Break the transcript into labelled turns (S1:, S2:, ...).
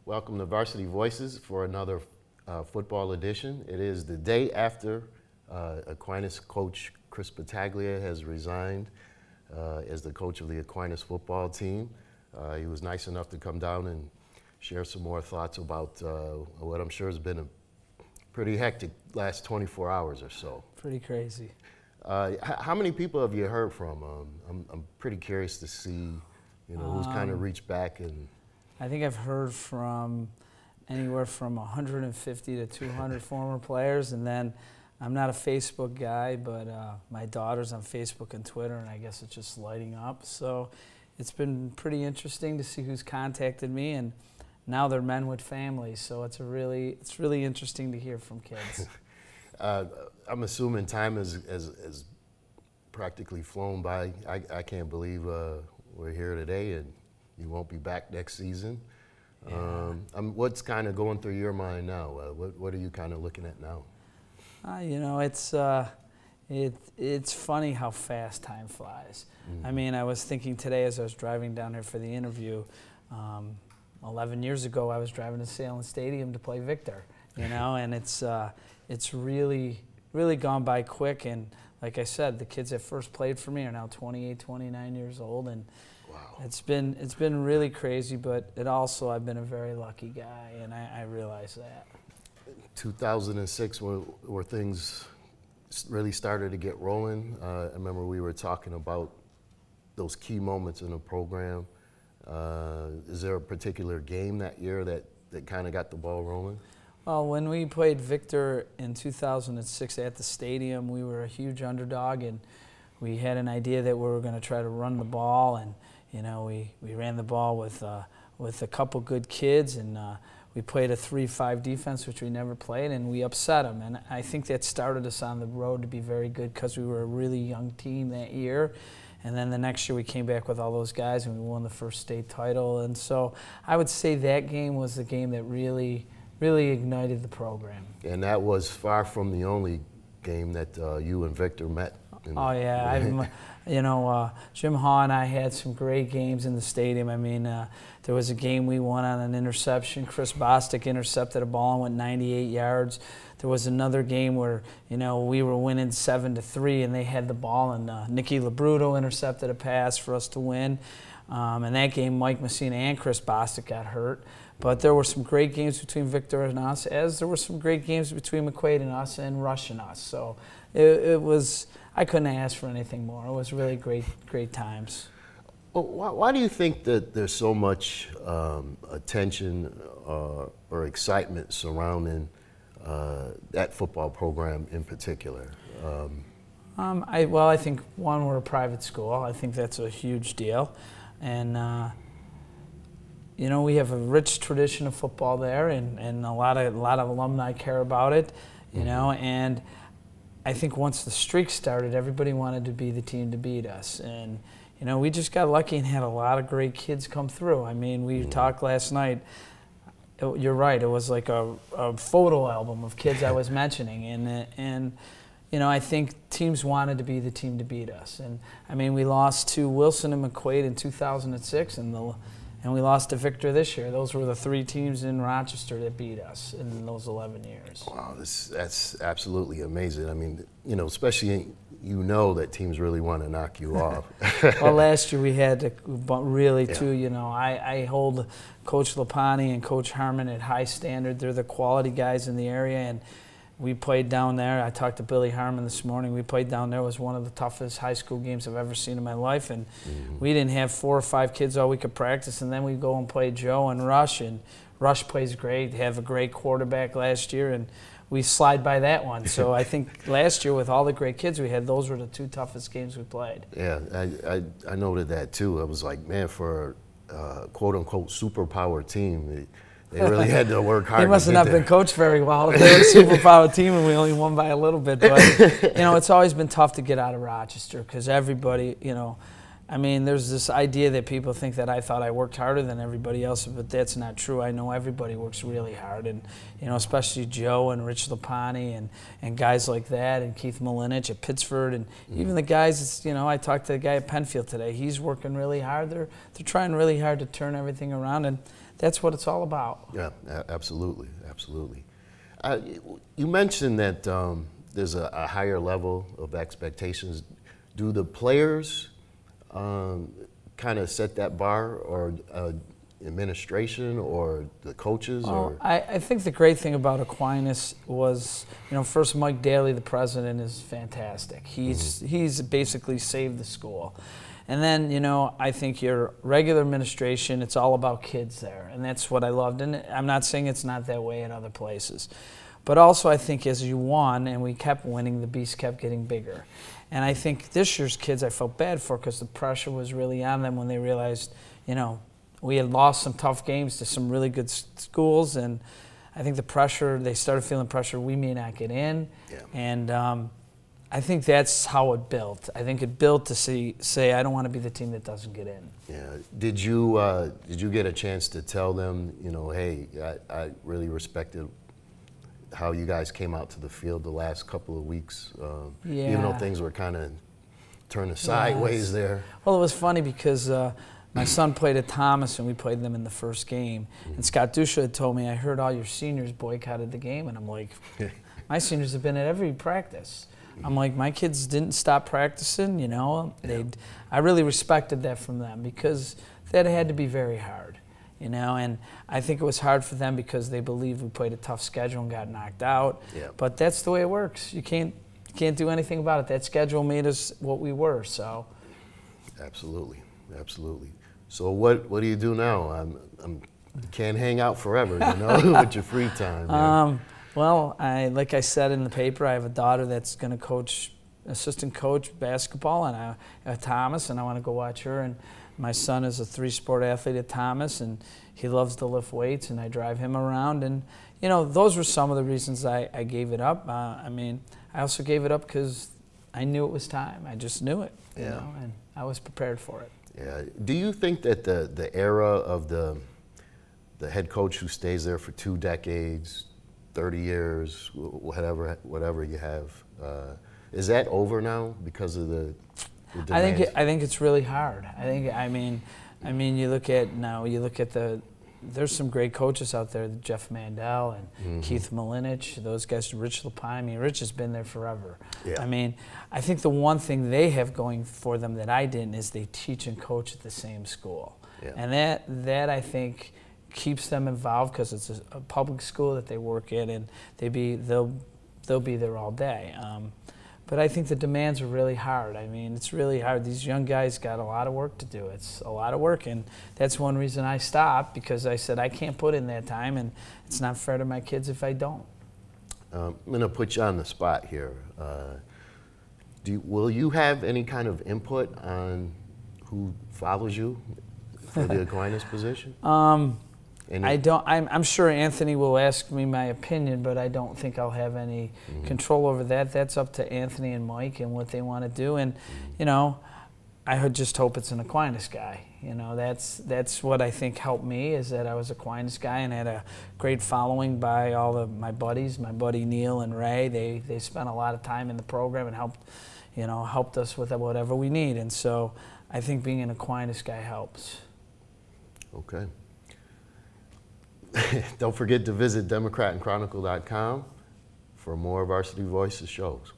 S1: Welcome to Varsity Voices for another football edition. It is the day after Aquinas coach Chris Battaglia has resigned as the coach of the Aquinas football team. He was nice enough to come down and share some more thoughts about what I'm sure has been a pretty hectic last 24 hours or so.
S2: Pretty crazy.
S1: How many people have you heard from? I'm pretty curious to see, who's kind of reached back and.
S2: I think I've heard from anywhere from 150 to 200 former players, and then I'm not a Facebook guy, but my daughter's on Facebook and Twitter, and I guess it's just lighting up. So it's been pretty interesting to see who's contacted me, and now they're men with families, so it's really interesting to hear from kids.
S1: I'm assuming time has practically flown by. I can't believe we're here today, and you won't be back next season. Yeah. What's kind of going through your mind now? What are you kind of looking at now?
S2: It's funny how fast time flies. Mm-hmm. I mean, I was thinking today as I was driving down here for the interview, 11 years ago I was driving to Salem Stadium to play Victor, and it's really gone by quick. And like I said, the kids that first played for me are now 28, 29 years old, and wow. It's been really crazy, but I've been a very lucky guy, and I realize that.
S1: 2006, where things really started to get rolling. I remember we were talking about those key moments in the program. Is there a particular game that year that kind of got the ball rolling?
S2: Well, when we played Victor in 2006 at the stadium, we were a huge underdog, and we had an idea that we were going to try to run the ball, and we ran the ball with a couple good kids, and we played a 3-5 defense, which we never played, and we upset them. And I think that started us on the road to be very good because we were a really young team that year. And then the next year we came back with all those guys, and we won the first state title. And so I would say that game was the game that really ignited the program.
S1: And that was far from the only game that you and Victor met.
S2: Oh yeah, Jim Haw and I had some great games in the stadium. I mean, there was a game we won on an interception. Chris Battaglia intercepted a ball and went 98 yards. There was another game where we were winning 7-3 and they had the ball, and Nicky Labruto intercepted a pass for us to win. In that game, Mike Messina and Chris Battaglia got hurt. But there were some great games between Victor and us, as there were some great games between McQuaid and us and Rush and us. So it was. I couldn't ask for anything more. It was really great times.
S1: Well, why do you think that there's so much attention or excitement surrounding that football program in particular?
S2: I think, one, we're a private school. I think that's a huge deal. And, we have a rich tradition of football there, and a lot of alumni care about it, and I think once the streak started, everybody wanted to be the team to beat us. And, we just got lucky and had a lot of great kids come through. I mean, we talked last night. You're right. It was like a photo album of kids I was mentioning. And I think teams wanted to be the team to beat us. And, I mean, we lost to Wilson and McQuaid in 2006, and we lost to Victor this year. Those were the 3 teams in Rochester that beat us in those 11 years.
S1: Wow, that's absolutely amazing. I mean, especially that teams really want to knock you off.
S2: Well, last year we had to really, too, I hold Coach Lapani and Coach Harmon at high standard. They're the quality guys in the area, and we played down there. I talked to Billy Harmon this morning. We played down there. It was one of the toughest high school games I've ever seen in my life. And we didn't have 4 or 5 kids all we could practice. And then we go and play Joe and Rush plays great. They have a great quarterback last year, and we slide by that one. So I think last year with all the great kids we had, those were the 2 toughest games we played.
S1: Yeah, I noted that too. I was like, man, for a quote-unquote superpower team, they really had to work hard.
S2: They must have not been coached very well if they were a superpower team and we only won by a little bit. But, it's always been tough to get out of Rochester because everybody, I mean, there's this idea that people think that I thought I worked harder than everybody else, but that's not true. I know everybody works really hard, and especially Joe and Rich Lapani and guys like that, and Keith Malinich at Pittsford, and even the guys. I talked to the guy at Penfield today. He's working really hard. They're trying really hard to turn everything around, and that's what it's all about.
S1: Yeah, absolutely, absolutely. You mentioned that there's a higher level of expectations. Do the players kind of set that bar, or administration, or the coaches?
S2: Well,
S1: or
S2: I think the great thing about Aquinas was, first, Mike Daly, the president, is fantastic. He's basically saved the school. And then, I think your regular administration, it's all about kids there. And that's what I loved. And I'm not saying it's not that way in other places. But also, I think as you won and we kept winning, the beast kept getting bigger. And I think this year's kids I felt bad for, because the pressure was really on them when they realized, we had lost some tough games to some really good schools. And I think the pressure, they started feeling pressure, we may not get in.
S1: Yeah.
S2: And I think that's how it built. I think it built to say, I don't want to be the team that doesn't get in.
S1: Yeah. Did you get a chance to tell them, hey, I really respected how you guys came out to the field the last couple of weeks,
S2: Yeah.
S1: even though things were kind of turning sideways there?
S2: Well, it was funny because my son played at Thomas, and we played them in the first game. And Scott Dusha had told me, I heard all your seniors boycotted the game. And I'm like, my seniors have been at every practice. I'm like, my kids didn't stop practicing, I really respected that from them, because that had to be very hard, and I think it was hard for them because they believed we played a tough schedule and got knocked out.
S1: Yeah.
S2: But that's the way it works. You can't do anything about it. That schedule made us what we were, so.
S1: Absolutely, absolutely. So what do you do now? I'm can't hang out forever, with your free time. Yeah.
S2: Well, like I said in the paper, I have a daughter that's going to assistant coach basketball at Thomas, and I want to go watch her. And my son is a 3-sport athlete at Thomas, and he loves to lift weights, and I drive him around. And, those were some of the reasons I gave it up. I also gave it up because I knew it was time. I just knew it, and I was prepared for it.
S1: Yeah. Do you think that the era of the head coach who stays there for 2 decades, 30 years, whatever you have, is that over now because of the demands?
S2: I think it's really hard. You look at there's some great coaches out there, Jeff Mandel and Keith Malinich, those guys, Rich Lapine. Rich has been there forever. Yeah. I think the one thing they have going for them that I didn't is they teach and coach at the same school. Yeah. And that I think keeps them involved, because it's a public school that they work in, and they'll be there all day. But I think the demands are really hard. It's really hard. These young guys got a lot of work to do. It's a lot of work, and that's one reason I stopped, because I said I can't put in that time, and it's not fair to my kids if I don't.
S1: I'm going to put you on the spot here. Will you have any kind of input on who follows you for the Aquinas position? I don't. I'm sure Anthony will ask me my opinion, but I don't think I'll have any control over that. That's up to Anthony and Mike and what they want to do. And I just hope it's an Aquinas guy. That's what I think helped me, is that I was an Aquinas guy and had a great following by all of my buddies. My buddy Neil and Ray, they spent a lot of time in the program and helped us with whatever we need. And so I think being an Aquinas guy helps. Okay. Don't forget to visit DemocratandChronicle.com for more Varsity Voices shows.